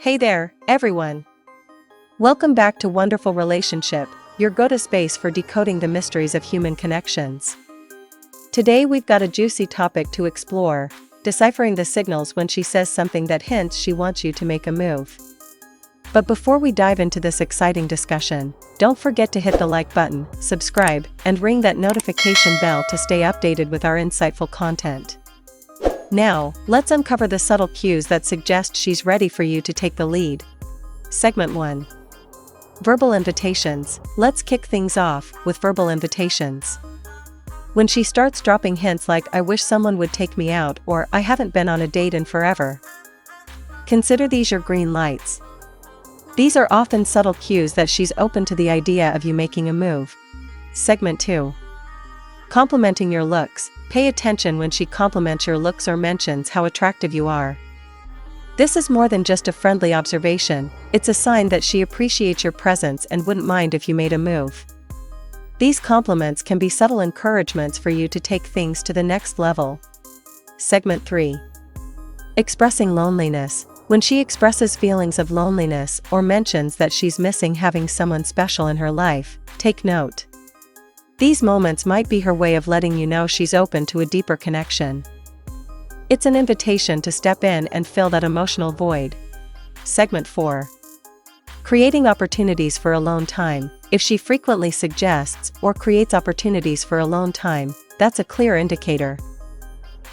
Hey there, everyone. Welcome back to Wonderful Relationship, your go-to space for decoding the mysteries of human connections. Today we've got a juicy topic to explore, deciphering the signals when she says something that hints she wants you to make a move. But before we dive into this exciting discussion, don't forget to hit the like button, subscribe, and ring that notification bell to stay updated with our insightful content. Now, let's uncover the subtle cues that suggest she's ready for you to take the lead. Segment 1. Verbal invitations. Let's kick things off with verbal invitations. When she starts dropping hints like "I wish someone would take me out" or "I haven't been on a date in forever," consider these your green lights. These are often subtle cues that she's open to the idea of you making a move. Segment 2. Complimenting your looks. Pay attention when she compliments your looks or mentions how attractive you are. This is more than just a friendly observation, it's a sign that she appreciates your presence and wouldn't mind if you made a move. These compliments can be subtle encouragements for you to take things to the next level. Segment 3. Expressing loneliness. When she expresses feelings of loneliness or mentions that she's missing having someone special in her life, take note. These moments might be her way of letting you know she's open to a deeper connection. It's an invitation to step in and fill that emotional void. Segment 4. Creating opportunities for alone time. If she frequently suggests or creates opportunities for alone time, that's a clear indicator.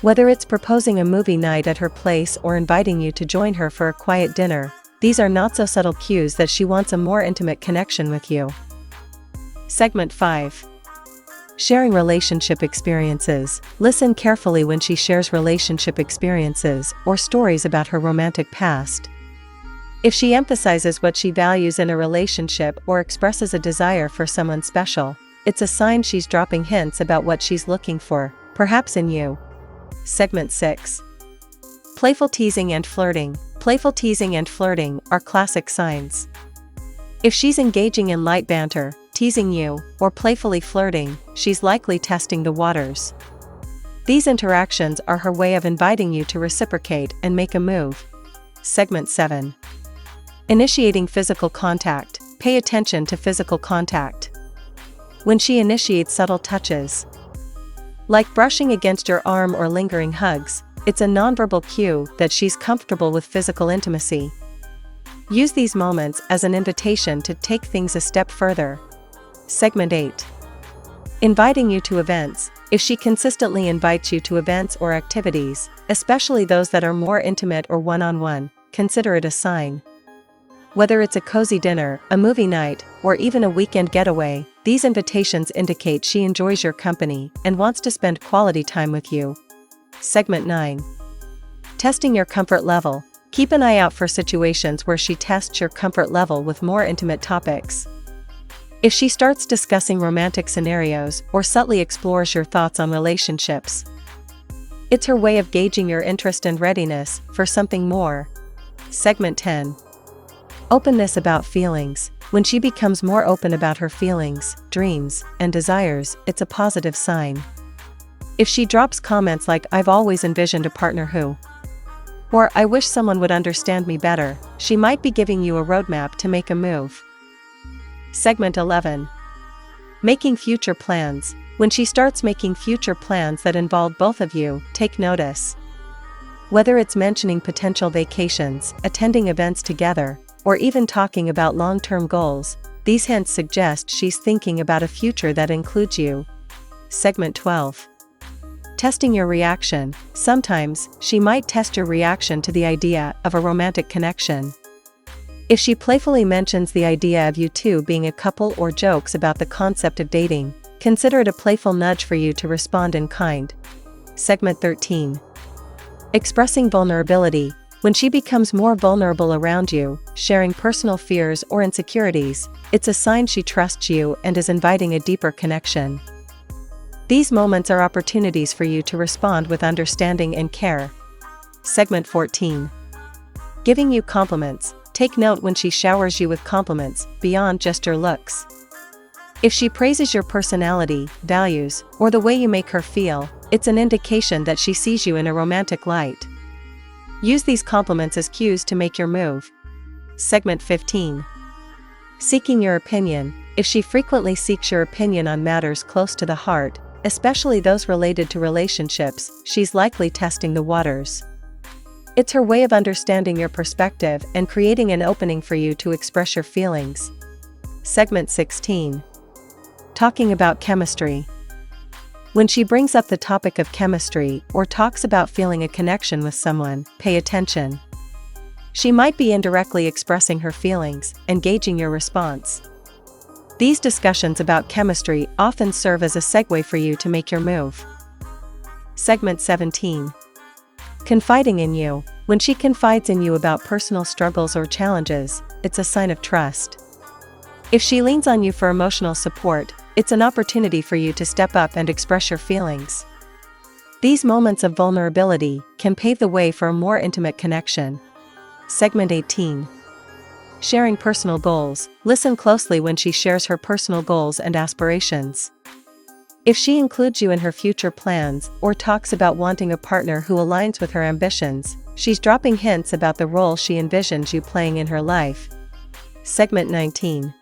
Whether it's proposing a movie night at her place or inviting you to join her for a quiet dinner, these are not so subtle cues that she wants a more intimate connection with you. Segment 5. Sharing relationship experiences. Listen carefully when she shares relationship experiences or stories about her romantic past. If she emphasizes what she values in a relationship or expresses a desire for someone special, it's a sign she's dropping hints about what she's looking for, perhaps in you. Segment 6. Playful teasing and flirting. Playful teasing and flirting are classic signs. If she's engaging in light banter, teasing you, or playfully flirting, she's likely testing the waters. These interactions are her way of inviting you to reciprocate and make a move. Segment 7. Initiating physical contact. Pay attention to physical contact. When she initiates subtle touches, like brushing against your arm or lingering hugs, it's a nonverbal cue that she's comfortable with physical intimacy. Use these moments as an invitation to take things a step further. Segment 8. Inviting you to events. If she consistently invites you to events or activities, especially those that are more intimate or one-on-one, consider it a sign. Whether it's a cozy dinner, a movie night, or even a weekend getaway, these invitations indicate she enjoys your company and wants to spend quality time with you. Segment 9. Testing your comfort level. Keep an eye out for situations where she tests your comfort level with more intimate topics. If she starts discussing romantic scenarios or subtly explores your thoughts on relationships, it's her way of gauging your interest and readiness for something more. Segment 10. Openness about feelings. When she becomes more open about her feelings, dreams, and desires, it's a positive sign. If she drops comments like "I've always envisioned a partner who," or "I wish someone would understand me better," she might be giving you a roadmap to make a move. Segment 11. Making future plans. When she starts making future plans that involve both of you, take notice. Whether it's mentioning potential vacations, attending events together, or even talking about long-term goals, these hints suggest she's thinking about a future that includes you. Segment 12. Testing your reaction. Sometimes, she might test your reaction to the idea of a romantic connection. If she playfully mentions the idea of you two being a couple or jokes about the concept of dating, consider it a playful nudge for you to respond in kind. Segment 13. Expressing vulnerability. When she becomes more vulnerable around you, sharing personal fears or insecurities, it's a sign she trusts you and is inviting a deeper connection. These moments are opportunities for you to respond with understanding and care. Segment 14. Giving you compliments. Take note when she showers you with compliments, beyond just your looks. If she praises your personality, values, or the way you make her feel, it's an indication that she sees you in a romantic light. Use these compliments as cues to make your move. Segment 15. Seeking your opinion. If she frequently seeks your opinion on matters close to the heart, especially those related to relationships, she's likely testing the waters. It's her way of understanding your perspective and creating an opening for you to express your feelings. Segment 16. Talking about chemistry. When she brings up the topic of chemistry or talks about feeling a connection with someone, pay attention. She might be indirectly expressing her feelings and gauging your response. These discussions about chemistry often serve as a segue for you to make your move. Segment 17. Confiding in you. When she confides in you about personal struggles or challenges, it's a sign of trust. If she leans on you for emotional support, it's an opportunity for you to step up and express your feelings. These moments of vulnerability can pave the way for a more intimate connection. Segment 18. Sharing personal goals. Listen closely when she shares her personal goals and aspirations. If she includes you in her future plans or talks about wanting a partner who aligns with her ambitions, she's dropping hints about the role she envisions you playing in her life. Segment 19.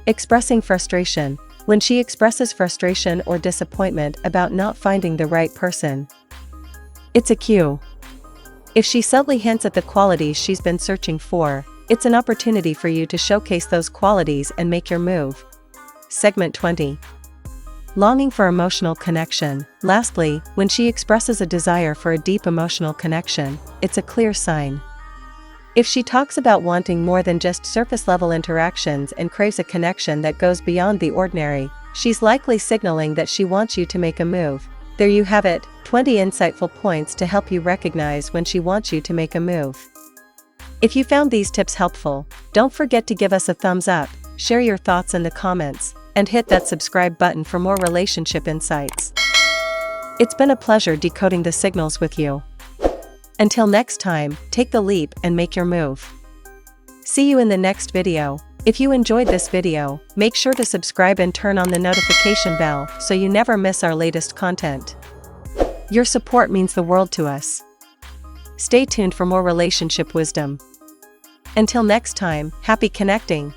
Expressing frustration. When she expresses frustration or disappointment about not finding the right person, it's a cue. If she subtly hints at the qualities she's been searching for, it's an opportunity for you to showcase those qualities and make your move. Segment 20. Longing for emotional connection. Lastly, when she expresses a desire for a deep emotional connection, it's a clear sign. If she talks about wanting more than just surface-level interactions and craves a connection that goes beyond the ordinary, she's likely signaling that she wants you to make a move. There you have it, 20 insightful points to help you recognize when she wants you to make a move. If you found these tips helpful, don't forget to give us a thumbs up, share your thoughts in the comments, and hit that subscribe button for more relationship insights. It's been a pleasure decoding the signals with you. Until next time, take the leap and make your move. See you in the next video. If you enjoyed this video, make sure to subscribe and turn on the notification bell so you never miss our latest content. Your support means the world to us. Stay tuned for more relationship wisdom. Until next time, happy connecting.